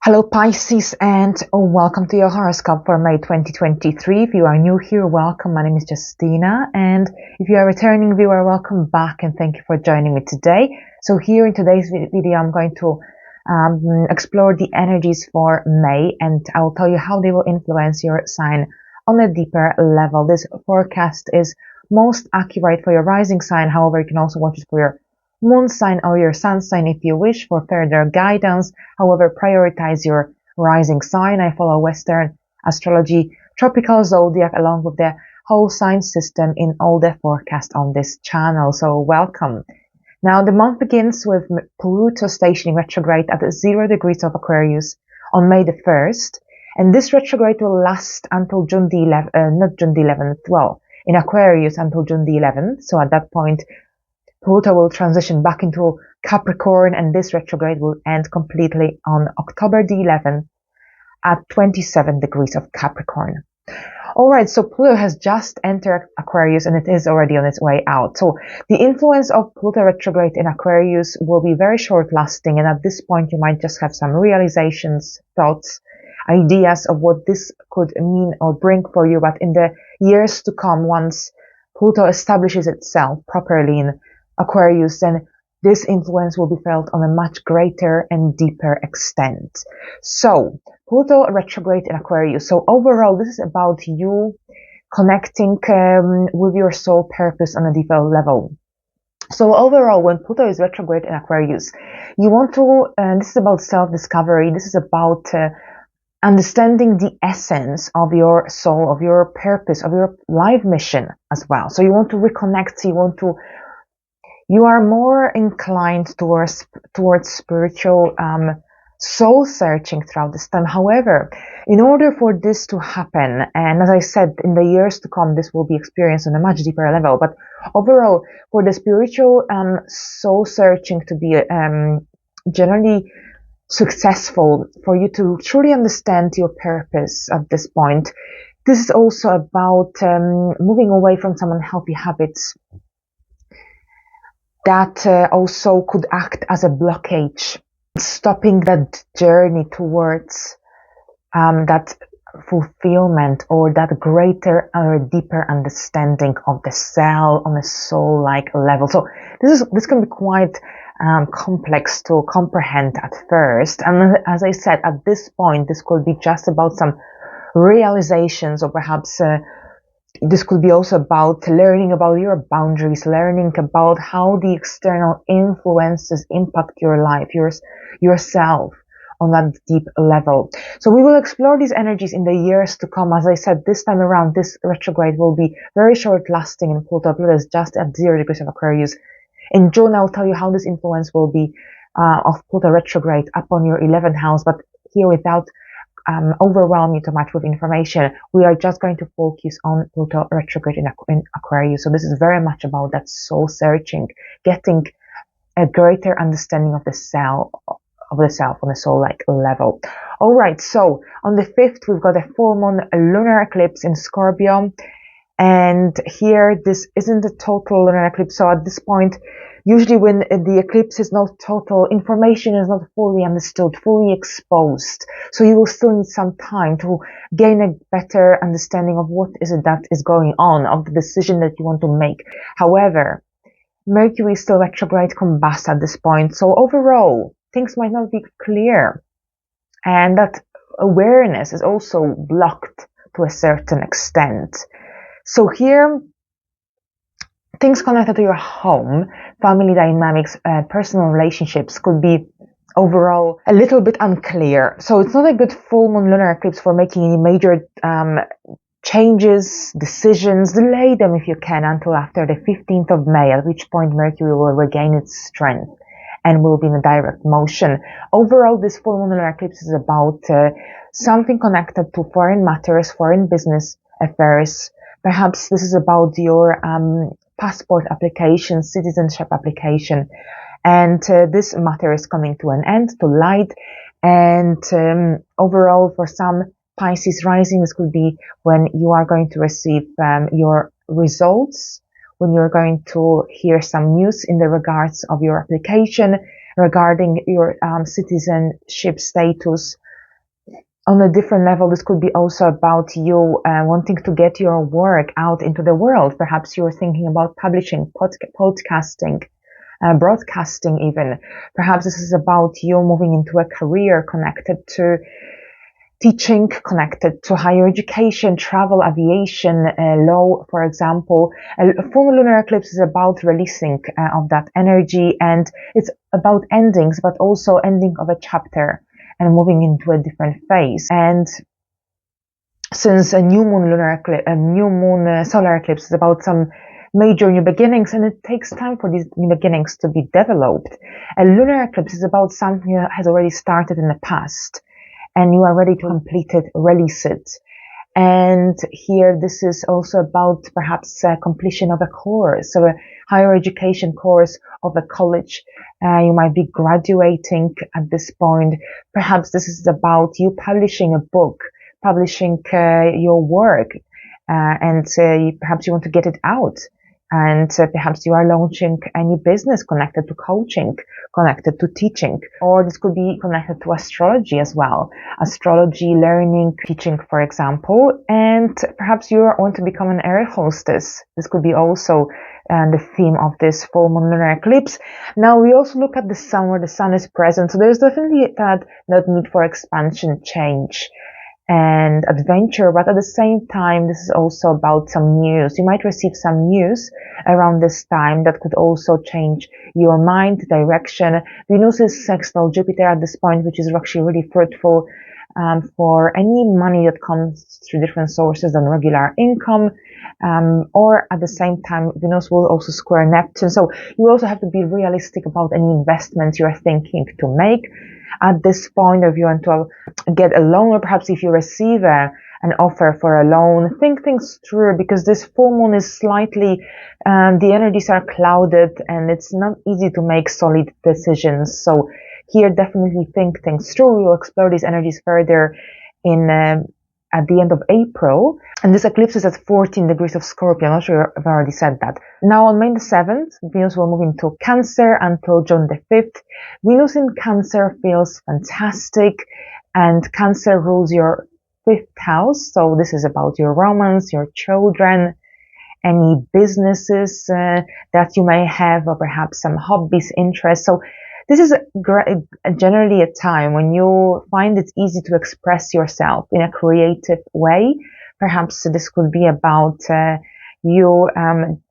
Hello Pisces, and welcome to your horoscope for May 2023. If you are new here, welcome. My name is Justina, and if you are a returning viewer, welcome back and thank you for joining me today. So here in today's video, I'm going to explore the energies for May, and I will tell you how they will influence your sign on a deeper level. This forecast is most accurate for your rising sign. However, you can also watch it for your moon sign or your sun sign if you wish for further guidance. However, prioritize your rising sign. I follow Western astrology, tropical zodiac, along with the whole sign system in all the forecasts on this channel. So welcome. Now, the month begins with Pluto stationing retrograde at 0 degrees of Aquarius on May the 1st. And this retrograde will last until June the 11th, not June the 11th, well, in Aquarius until June the 11th. So at that point, Pluto will transition back into Capricorn, and this retrograde will end completely on October the 11th at 27 degrees of Capricorn. Alright, so Pluto has just entered Aquarius and it is already on its way out. So the influence of Pluto retrograde in Aquarius will be very short lasting, and at this point you might just have some realizations, thoughts, ideas of what this could mean or bring for you. But in the years to come, once Pluto establishes itself properly in Aquarius, then this influence will be felt on a much greater and deeper extent. So, Pluto retrograde in Aquarius. So overall, this is about you connecting with your soul purpose on a deeper level. So overall, when Pluto is retrograde in Aquarius, you want to, this is about self-discovery, this is about understanding the essence of your soul, of your purpose, of your life mission as well. So you want to reconnect, you are more inclined towards spiritual soul searching throughout this time. However, in order for this to happen, and as I said, in the years to come, this will be experienced on a much deeper level. But overall, for the spiritual soul searching to be generally successful, for you to truly understand your purpose at this point, this is also about moving away from some unhealthy habits that also could act as a blockage, stopping that journey towards that fulfillment or that greater or deeper understanding of the self on a soul-like level. So this can be quite complex to comprehend at first. And as I said, at this point, this could be just about some realizations, or perhaps this could be also about learning about your boundaries, learning about how the external influences impact your life, yourself on that deep level. So we will explore these energies in the years to come. As I said, this time around, this retrograde will be very short lasting in Pluto. Pluto is just at 0 degrees of Aquarius. In June, I'll tell you how this influence will be of Pluto retrograde upon your 11th house. But here, without overwhelm you too much with information, we are just going to focus on Pluto retrograde in Aquarius. So this is very much about that soul searching, getting a greater understanding of the self on a soul-like level. All right, so on the 5th, we've got a full moon lunar eclipse in Scorpio. And here, this isn't a total lunar eclipse. So at this point, usually when the eclipse is not total, information is not fully understood, fully exposed. So you will still need some time to gain a better understanding of what is it that is going on, of the decision that you want to make. However, Mercury is still retrograde combust at this point. So overall, things might not be clear. And that awareness is also blocked to a certain extent. So here, things connected to your home, family dynamics, personal relationships could be overall a little bit unclear. So it's not a good full moon lunar eclipse for making any major changes, decisions. Delay them if you can until after the 15th of May, at which point Mercury will regain its strength and will be in a direct motion. Overall, this full moon lunar eclipse is about something connected to foreign matters, foreign business affairs. Perhaps this is about your passport application, citizenship application, and this matter is coming to an end, to light. And overall, for some Pisces rising, this could be when you are going to receive your results, when you're going to hear some news in the regards of your application, regarding your citizenship status, On a different level, this could be also about you wanting to get your work out into the world. Perhaps you're thinking about publishing, podcasting, broadcasting even. Perhaps this is about you moving into a career connected to teaching, connected to higher education, travel, aviation, law, for example. A full lunar eclipse is about releasing of that energy, and it's about endings, but also ending of a chapter and moving into a different phase. And since a new moon lunar eclipse, a new moon solar eclipse is about some major new beginnings, and it takes time for these new beginnings to be developed. A lunar eclipse is about something that has already started in the past, and you are ready to complete it, release it. And here, this is also about perhaps completion of a course, of a higher education course, of a college. You might be graduating at this point. Perhaps this is about you publishing a book, publishing your work, and perhaps you want to get it out. And perhaps you are launching a new business connected to coaching, connected to teaching, or this could be connected to astrology as well. Astrology, learning, teaching, for example, and perhaps you want to become an air hostess. This could be also the theme of this full moon lunar eclipse. Now we also look at the sun, where the sun is present. So there's definitely that need for expansion, change, and adventure, but at the same time, this is also about some news. You might receive some news around this time that could also change your mind, direction. Venus is sextile Jupiter at this point, which is actually really fruitful for any money that comes through different sources than regular income. Or at the same time, Venus will also square Neptune. So you also have to be realistic about any investments you're thinking to make. At this point, if you want to get a loan, or perhaps if you receive an offer for a loan, think things through, because this full moon is slightly, the energies are clouded and it's not easy to make solid decisions. So here, definitely think things through. We will explore these energies further at the end of April. And this eclipse is at 14 degrees of Scorpio. I'm not sure if I already said that. Now on May the 7th, Venus will move into Cancer until June the 5th. Venus in Cancer feels fantastic, and Cancer rules your 5th house. So this is about your romance, your children, any businesses that you may have, or perhaps some hobbies, interests. So this is generally a time when you find it easy to express yourself in a creative way. Perhaps this could be about you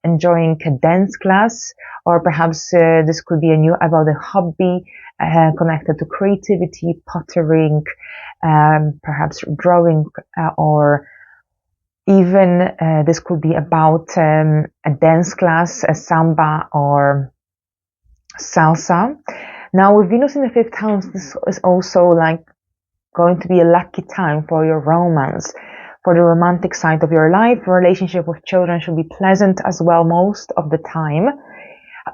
enjoying a dance class, or perhaps this could be about a hobby connected to creativity, pottering, perhaps drawing, or even this could be about a dance class, a samba or salsa. Now with Venus in the 5th house, this is also like going to be a lucky time for your romance, for the romantic side of your life. Relationship with children should be pleasant as well most of the time.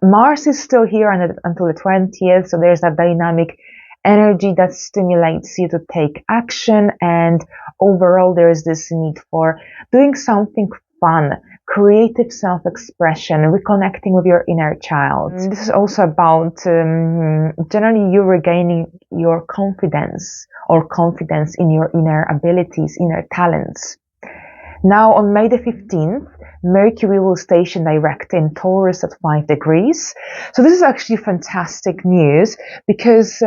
Mars is still here until the 20th, so there's that dynamic energy that stimulates you to take action, and overall there is this need for doing something fun, creative self-expression, reconnecting with your inner child. This is also about generally you regaining your confidence, or confidence in your inner abilities, inner talents. Now on May the 15th, Mercury will station direct in Taurus at 5 degrees. So this is actually fantastic news, because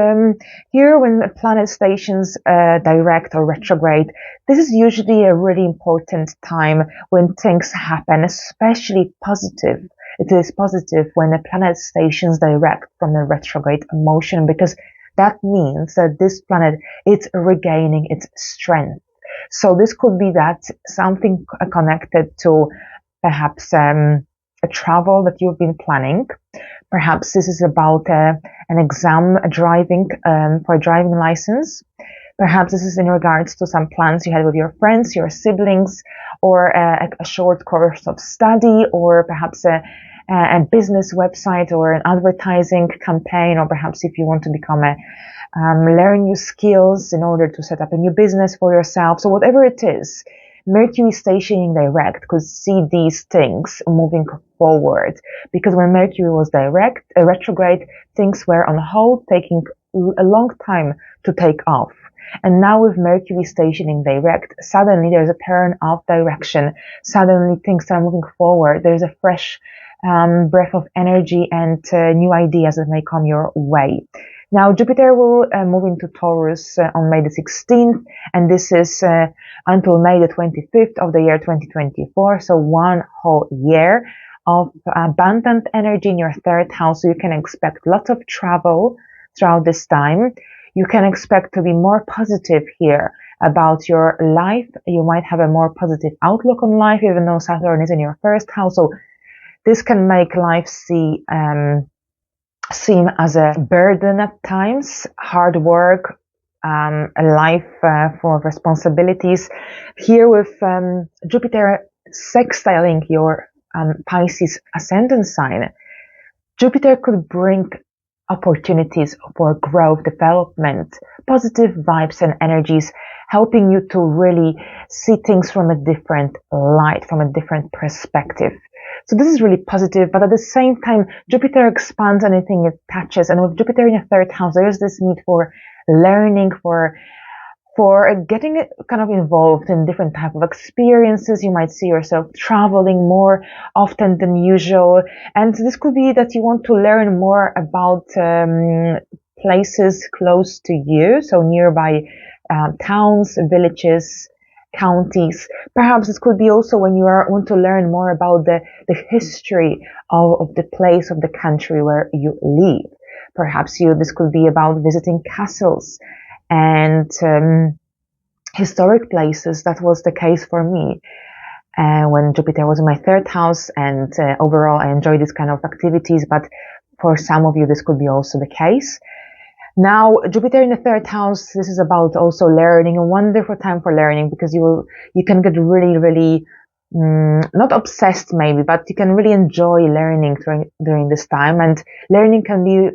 here when a planet stations direct or retrograde, this is usually a really important time when things happen, especially positive. It is positive when a planet stations direct from the retrograde motion, because that means that this planet is regaining its strength. So this could be that something connected to perhaps a travel that you've been planning. Perhaps this is about an exam, driving for a driving license. Perhaps this is in regards to some plans you had with your friends, your siblings, or a short course of study, or perhaps a business website or an advertising campaign, or perhaps if you want to become learn new skills in order to set up a new business for yourself. So whatever it is, Mercury stationing direct could see these things moving forward, because when Mercury was retrograde, things were on hold, taking a long time to take off. And now with Mercury stationing direct, suddenly there's a turn of direction. Suddenly things are moving forward. There's a fresh breath of energy and new ideas that may come your way. Now, Jupiter will move into Taurus on May the 16th, and this is until May the 25th of the year 2024, so one whole year of abundant energy in your third house. So you can expect lots of travel throughout this time. You can expect to be more positive here about your life. You might have a more positive outlook on life, even though Saturn is in your first house. So this can make life seem as a burden at times, hard work, a life full of responsibilities. Here with Jupiter sextiling your Pisces ascendant sign, Jupiter could bring opportunities for growth, development, positive vibes and energies, helping you to really see things from a different light, from a different perspective. So this is really positive, but at the same time, Jupiter expands anything it touches. And with Jupiter in your third house, there's this need for learning, for getting kind of involved in different type of experiences. You might see yourself traveling more often than usual. And this could be that you want to learn more about places close to you, so nearby towns, villages, counties. Perhaps this could be also when you want to learn more about the history of the place, of the country where you live. Perhaps this could be about visiting castles and historic places. That was the case for me when Jupiter was in my third house, and overall I enjoy this kind of activities, but for some of you this could be also the case. Now, Jupiter in the third house, this is about also learning, a wonderful time for learning, because you can get really not obsessed maybe, but you can really enjoy learning during this time, and learning can be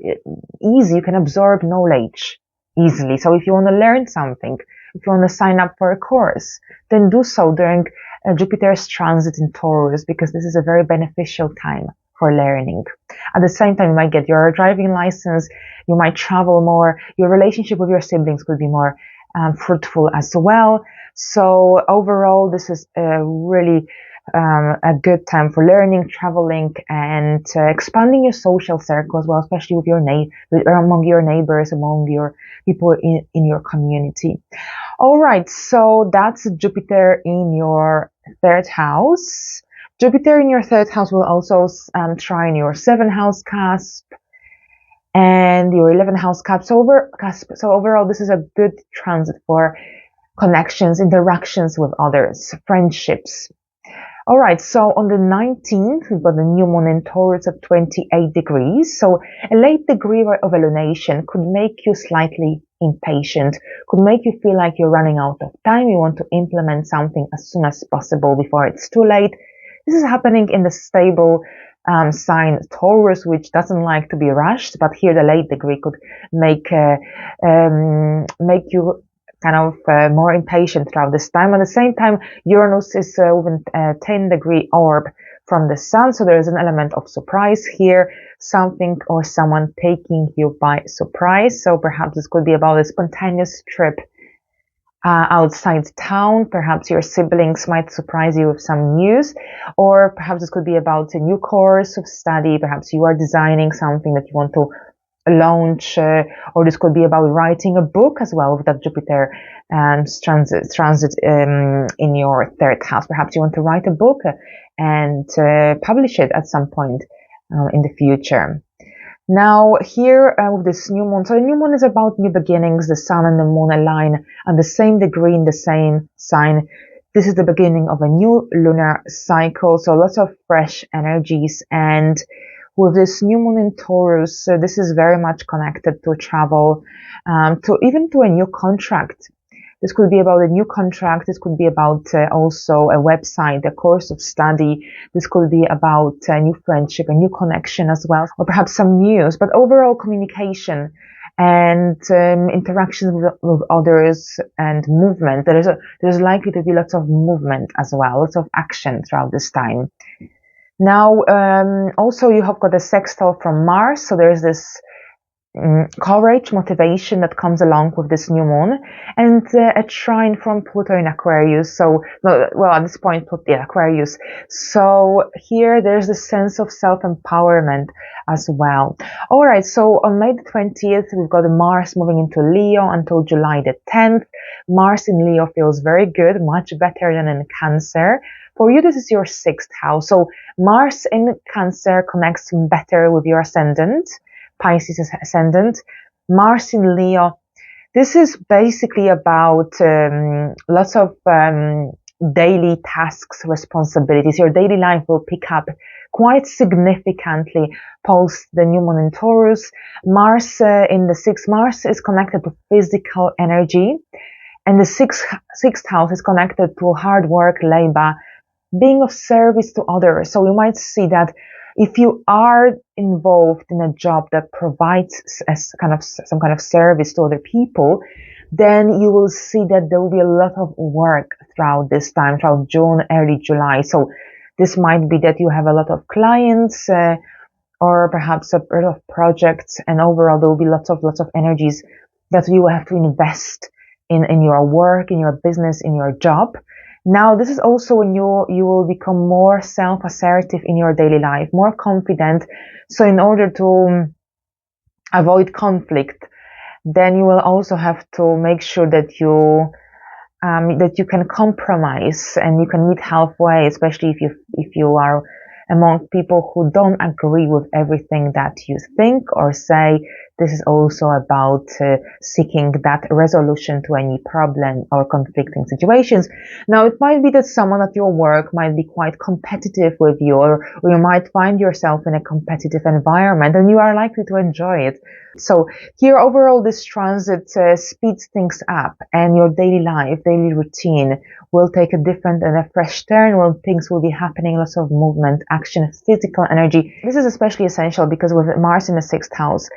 easy. You can absorb knowledge easily. So if you want to learn something, if you want to sign up for a course, then do so during Jupiter's transit in Taurus, because this is a very beneficial time for learning. At the same time, you might get your driving license, you might travel more, your relationship with your siblings could be more fruitful as well. So overall, this is really a good time for learning, traveling, and expanding your social circle as well, especially with among your neighbors, among your people in your community. All right, so that's Jupiter in your third house. Jupiter in your third house will also trine your 7th house cusp and your 11th house cusp. So overall, this is a good transit for connections, interactions with others, friendships. All right, so on the 19th, we've got the new moon in Taurus at 28 degrees. So a late degree of illumination could make you slightly impatient, could make you feel like you're running out of time. You want to implement something as soon as possible before it's too late. This is happening in the stable sign Taurus, which doesn't like to be rushed, but here the late degree could make you kind of more impatient throughout this time. At the same time, Uranus is within a 10-degree orb from the sun, so there is an element of surprise here, something or someone taking you by surprise. So perhaps this could be about a spontaneous trip outside town. Perhaps your siblings might surprise you with some news, or perhaps this could be about a new course of study. Perhaps you are designing something that you want to launch, or this could be about writing a book as well with that Jupiter transit in your third house. Perhaps you want to write a book and publish it at some point in the future. Now here with this new moon, so the new moon is about new beginnings. The sun and the moon align on the same degree in the same sign. This is the beginning of a new lunar cycle, so lots of fresh energies. And with this new moon in Taurus, this is very much connected to travel, to a new contract. This could be about a new contract. This could be about also a website, a course of study. This could be about a new friendship, a new connection as well, or perhaps some news. But overall communication and interactions with others and movement. There's likely to be lots of movement as well, lots of action throughout this time. Now, also you have got a sextile from Mars, so there's this courage, motivation that comes along with this new moon, and a trine from Pluto in Aquarius. So, well, at this point, Aquarius. So here there's a sense of self-empowerment as well. All right, so on May the 20th, we've got Mars moving into Leo until July the 10th. Mars in Leo feels very good, much better than in Cancer. For you, this is your 6th house. So Mars in Cancer connects better with your ascendant, Pisces ascendant. Mars in Leo, this is basically about lots of daily tasks, responsibilities. Your daily life will pick up quite significantly post the new moon in Taurus. Mars in the 6th, Mars is connected to physical energy, and the 6th house is connected to hard work, labor, being of service to others. So you might see that if you are involved in a job that provides some kind of service to other people, then you will see that there will be a lot of work throughout this time, throughout June, early July. So this might be that you have a lot of clients or perhaps a lot of projects, and overall there will be lots of energies that you will have to invest in your work, in your business, in your job. Now, this is also when you will become more self-assertive in your daily life, more confident. So in order to avoid conflict, then you will also have to make sure that you can compromise and you can meet halfway, especially if you are among people who don't agree with everything that you think or say. This is also about seeking that resolution to any problem or conflicting situations. Now, it might be that someone at your work might be quite competitive with you, or you might find yourself in a competitive environment and you are likely to enjoy it. So here, overall, this transit speeds things up, and your daily life, daily routine will take a different and a fresh turn when things will be happening, lots of movement, action, physical energy. This is especially essential because with Mars in the 6th house,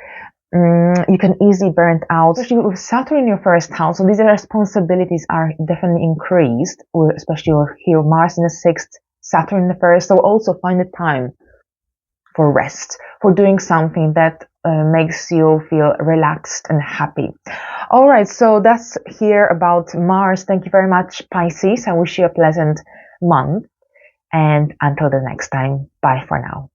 you can easily burn out, especially with Saturn in your 1st house. So these responsibilities are definitely increased, especially with here Mars in the 6th, Saturn in the 1st. So also find the time for rest, for doing something that makes you feel relaxed and happy. All right, so that's here about Mars. Thank you very much, Pisces. I wish you a pleasant month, and until the next time, bye for now.